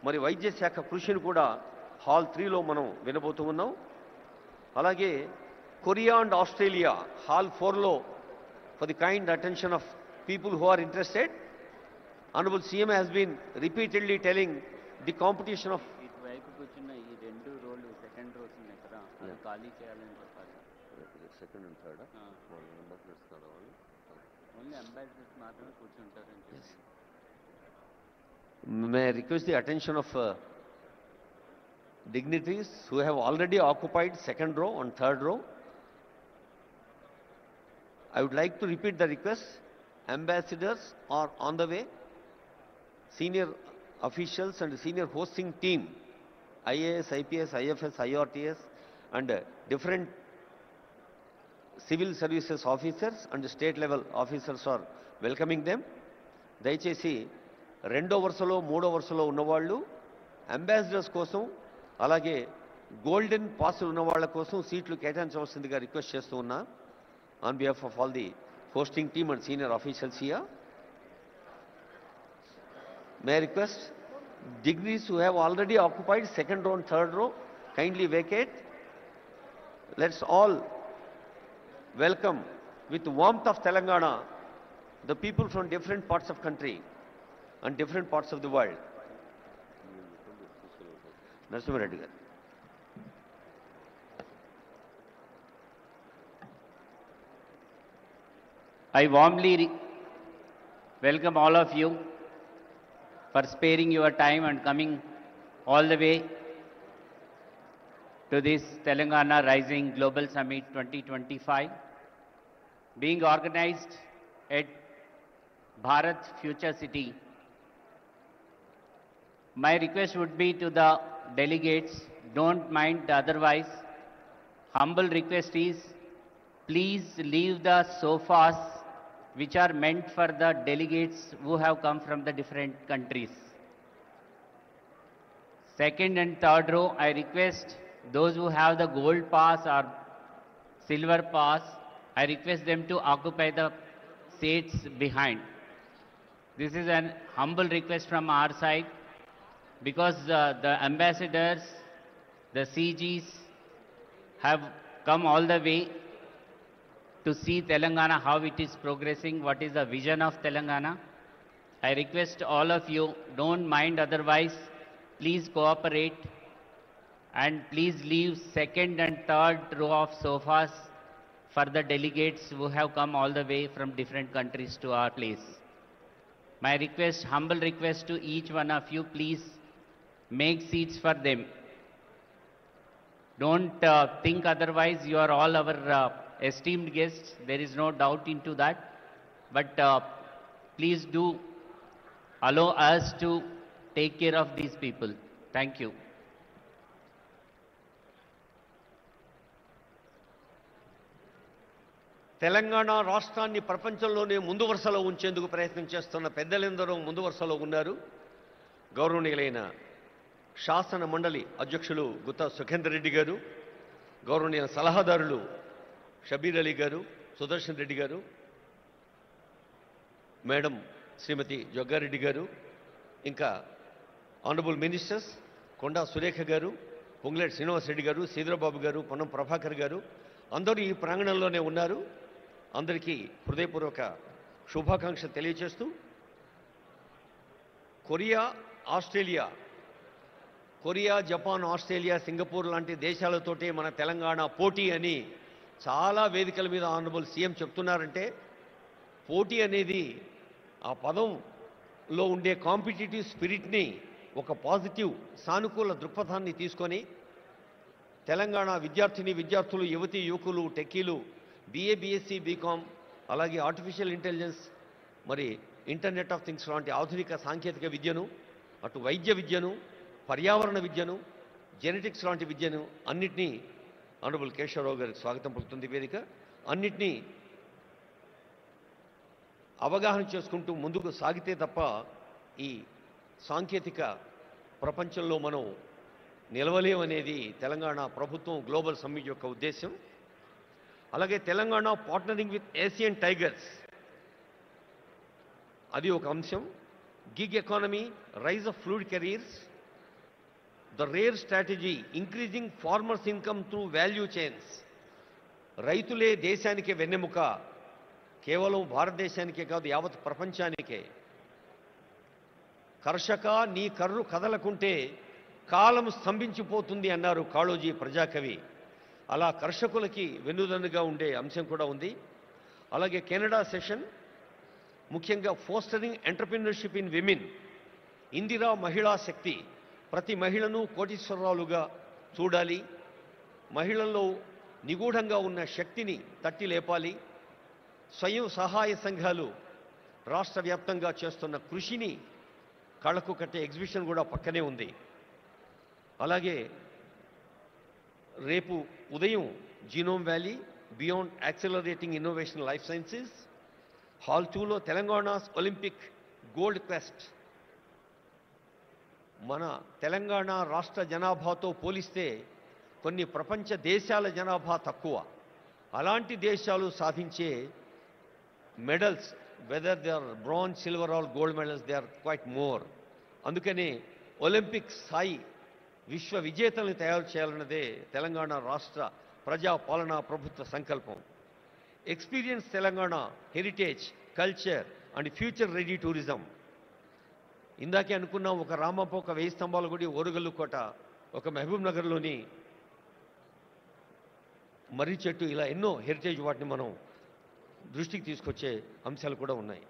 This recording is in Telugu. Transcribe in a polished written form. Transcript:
మరి వైద్య శాఖ కృషిని కూడా హాల్ 3లో మనం వినబోతూ ఉన్నాం. అలాగే కొరియా అండ్ ఆస్ట్రేలియా హాల్ 4లో for the kind attention of people who are interested. Honorable CM has been repeatedly telling the competition of ఇటువైపు కూర్చున్న ఈ రెండు రోలు సెకండ్ రోస్ ఉన్నాయి కదా అది ఖాళీ చేయాలని చెప్పాలి. Second and third only ambassadors మాత్రమే కూర్చుంటారని చెప్పి. May I request the attention of dignitaries who have already occupied second row and third row. I would like to repeat the request. Ambassadors are on the way. Senior officials and senior hosting team, IAS, IPS, IFS, IRTS and different civil services officers and state level officers are welcoming them. దయచేసి రెండో వరుసలో మూడో వరుసలో ఉన్నవాళ్ళు అంబాసిడర్స్ కోసం అలాగే గోల్డెన్ పాసులు ఉన్న వాళ్ళ కోసం సీట్లు కేటాయించవలసిందిగా రిక్వెస్ట్ చేస్తూ ఉన్నా on behalf of all the hosting team and senior officials here. May I request dignitaries who have already occupied second row and third row kindly vacate. Let's all welcome with warmth of Telangana the people from different parts of country and different parts of the world. Narasimha Reddy garu. I warmly welcome all of you for sparing your time and coming all the way to this Telangana Rising Global Summit 2025 being organized at Bharat Future City. My request would be to the delegates, don't mind otherwise. Humble request is, please leave the sofas which are meant for the delegates who have come from the different countries. Second and third row, I request those who have the gold pass or silver pass, I request them to occupy the seats behind. This is an humble request from our side because the ambassadors, the CGs have come all the way to see Telangana, how it is progressing, what is the vision of Telangana. I request all of you, don't mind otherwise, please cooperate and please leave second and third row of sofas for the delegates who have come all the way from different countries to our place. My request, humble request to each one of you, please make seats for them. Don't think otherwise, you are all our esteemed guests, there is no doubt into that, but please do allow us to take care of these people. Thank you. Telangana రాష్ట్రాన్ని ప్రపంచంలోనే ముందు వరుసలో ఉంచేందుకు ప్రయత్నం చేస్తున్న పెద్దలందరూ ముందు వరుసలో ఉన్నారు. గౌరవనీయులైన శాసన మండలి అధ్యక్షులు గుత్తా సుఖేందర్ రెడ్డి గారు, గౌరవనీయ సలహాదారులు షబీర్ అలీ గారు, సుదర్శన్ రెడ్డి గారు, మేడం శ్రీమతి జగ్గారెడ్డి గారు, ఇంకా ఆనరబుల్ మినిస్టర్స్ కొండా సురేఖ గారు, పొంగులేటి శ్రీనివాస్ రెడ్డి గారు, సీధరబాబు గారు, పొన్నం ప్రభాకర్ గారు అందరూ ఈ ప్రాంగణంలోనే ఉన్నారు. అందరికీ హృదయపూర్వక శుభాకాంక్షలు తెలియజేస్తూ కొరియా, జపాన్, ఆస్ట్రేలియా, సింగపూర్ లాంటి దేశాలతోటి మన తెలంగాణ పోటీ అని చాలా వేదికల మీద ఆనరబుల్ సీఎం చెప్తున్నారంటే పోటీ అనేది ఆ పదంలో ఉండే కాంపిటిటివ్ స్పిరిట్ని ఒక పాజిటివ్ సానుకూల దృక్పథాన్ని తీసుకొని తెలంగాణ విద్యార్థులు, యువతీ యువకులు, టెక్కీలు, BA, BSc, BCom అలాగే ఆర్టిఫిషియల్ ఇంటెలిజెన్స్ మరి ఇంటర్నెట్ ఆఫ్ థింగ్స్ లాంటి ఆధునిక సాంకేతిక విద్యను, అటు వైద్య విద్యను, పర్యావరణ విద్యను, జెనెటిక్స్ లాంటి విద్యను అన్నిటినీ ఆనరబుల్ కేశవరావు గారికి స్వాగతం పలుకుతుంది వేదిక. అన్నిటినీ అవగాహన చేసుకుంటూ ముందుకు సాగితే తప్ప ఈ సాంకేతిక ప్రపంచంలో మనం నిలవలేమనేది తెలంగాణ ప్రభుత్వం గ్లోబల్ సమ్మిట్ యొక్క ఉద్దేశం. అలాగే Telangana partnering with Asian tigers అది ఒక అంశం. Gig economy, rise of fluid careers, the rare strategy increasing farmers income through value chains. రైతులే దేశానికి వెన్నెముక, కేవలం భారతదేశానికే కాదు యావత్ ప్రపంచానికే. కర్షక నీ కర్రు కదలకుంటే కాలం స్తంభించిపోతుంది అన్నారు కాళోజీ ప్రజాకవి. అలా కర్షకులకి వెన్నుదన్నుగా ఉండే అంశం కూడా ఉంది. అలాగే కెనడా సెషన్ ముఖ్యంగా fostering entrepreneurship in women, Indira మహిళా శక్తి, ప్రతి మహిళను కోటీశ్వరరాలుగా చూడాలి, మహిళల్లో నిగూఢంగా ఉన్న శక్తిని తట్టి లేపాలి, స్వయం సహాయ సంఘాలు రాష్ట్ర వ్యాప్తంగా చేస్తున్న కృషిని కళ్ళకు కట్టే ఎగ్జిబిషన్ కూడా పక్కనే ఉంది. అలాగే రేపు ఉదయం genome valley beyond accelerating innovation life sciences hall 2లో తెలంగాణస్ ఒలింపిక్ గోల్డ్ క్వెస్ట్. మన తెలంగాణ రాష్ట్ర జనాభాతో పోలిస్తే కొన్ని ప్రపంచ దేశాల జనాభా తక్కువ. అలాంటి దేశాలు సాధించే medals, whether they are bronze, silver or gold medals, they are quite more. అందుకనే ఒలింపిక్ స్థాయి విశ్వ విజేతలను తయారు చేయాలన్నదే తెలంగాణ రాష్ట్ర ప్రజా పాలనా ప్రభుత్వ సంకల్పం. Experience Telangana heritage, culture and future ready tourism. ఇందాకే అనుకున్నాం, ఒక రామప్ప, ఒక 1000 స్తంభాల గుడి, ఓరుగల్లు కోట, ఒక మహబూబ్ నగర్లోని మర్రి చెట్టు, ఇలా ఎన్నో హెరిటేజ్ వాటిని మనం దృష్టికి తీసుకొచ్చే అంశాలు కూడా ఉన్నాయి.